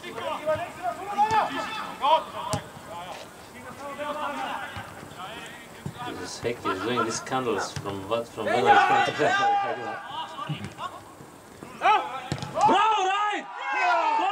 This is hectic. He's doing these candles from what? From when I was going to play. Bravo, right! Go!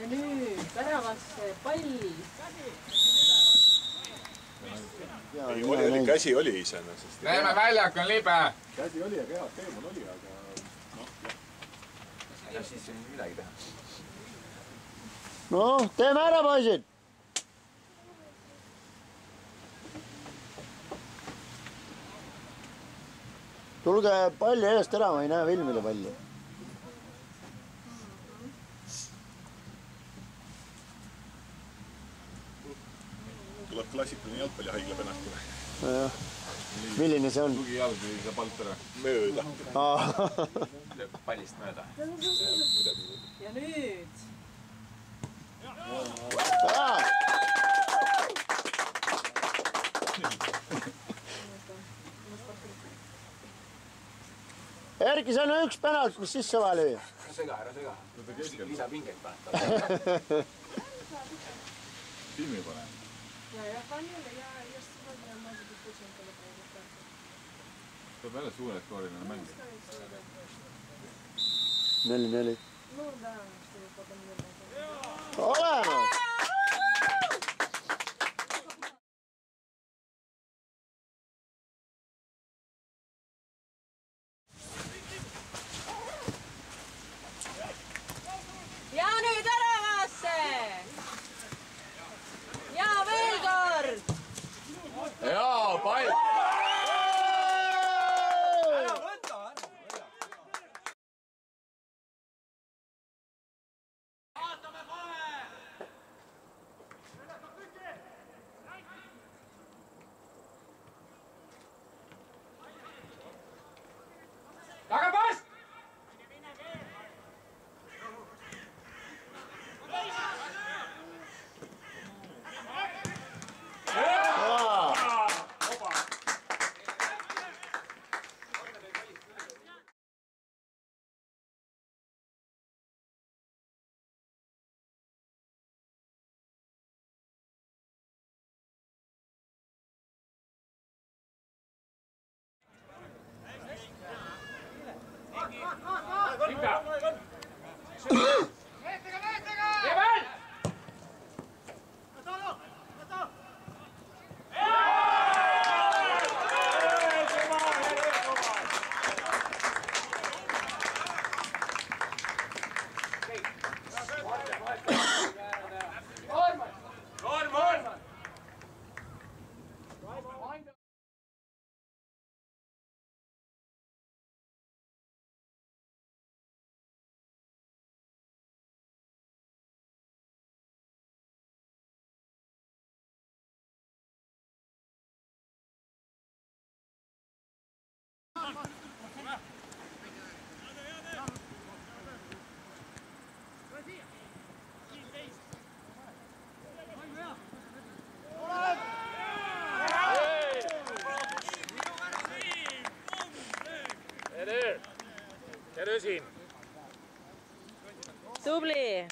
Ja nüüd väravasse pall. Käsi oli iseenesest. Näeme, väljak on libe. Käsi oli ja keemal oli, aga ja siis ei midagi teha. Noh, teeme ära, poisid! Tulge palli eest ära, ma ei näe Vilmile palli. Tuleb klassikaline jalgpallihaigla penakule. Nojah. Milline see on? Tugijalg või see palt ära. Mööda. Pallist mööda. Ja nüüd. Erki, see on üks penalt, mis sisse vahele viib. Ära sega. Lisapingeid paneb. Filmi paneb. ja Hanile ja сегодня может быть очень колокольный. Tuleb jälle suure skooriline mäng. 4-4. Ну да, чтобы потом не было. Olemas! Ja nüüd äravasse! Ja veel kord! Jaa, pall! Tagapass! Tere siin! Tubli!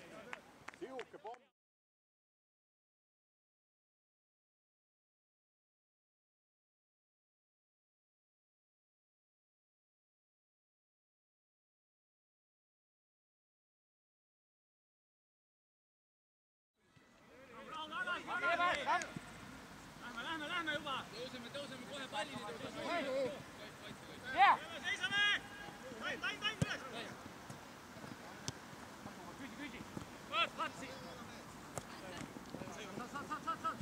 Lähme juba! Tõuseme kohe pallini! Seisame! Taim üles! Küsi! Vaat siin! Saad! Vaat!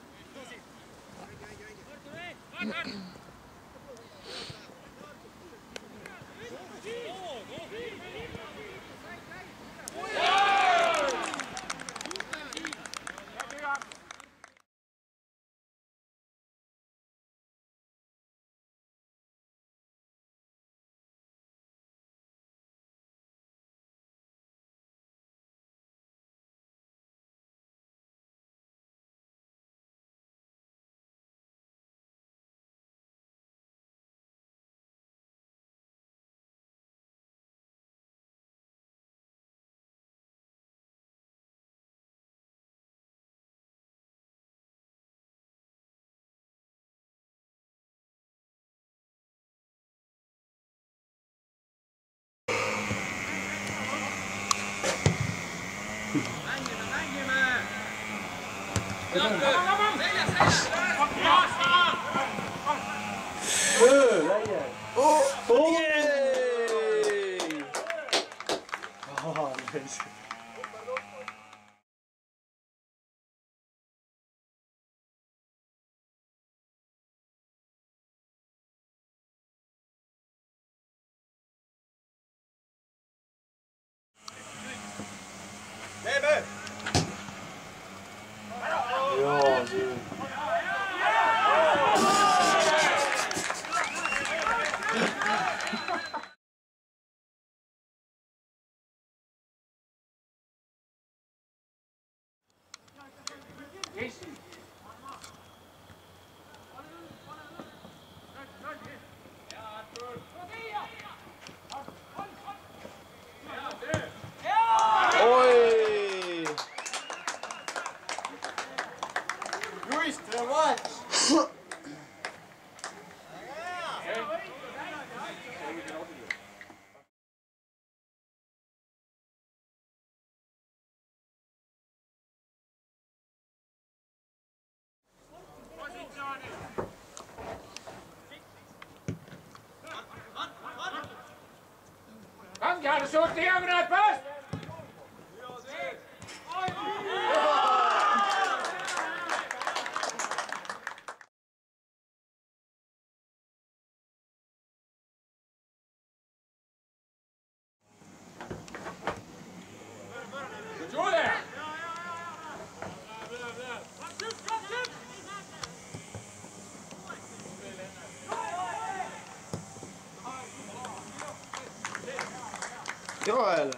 Juist, Kom, de har det sort diagonalt først! Joel!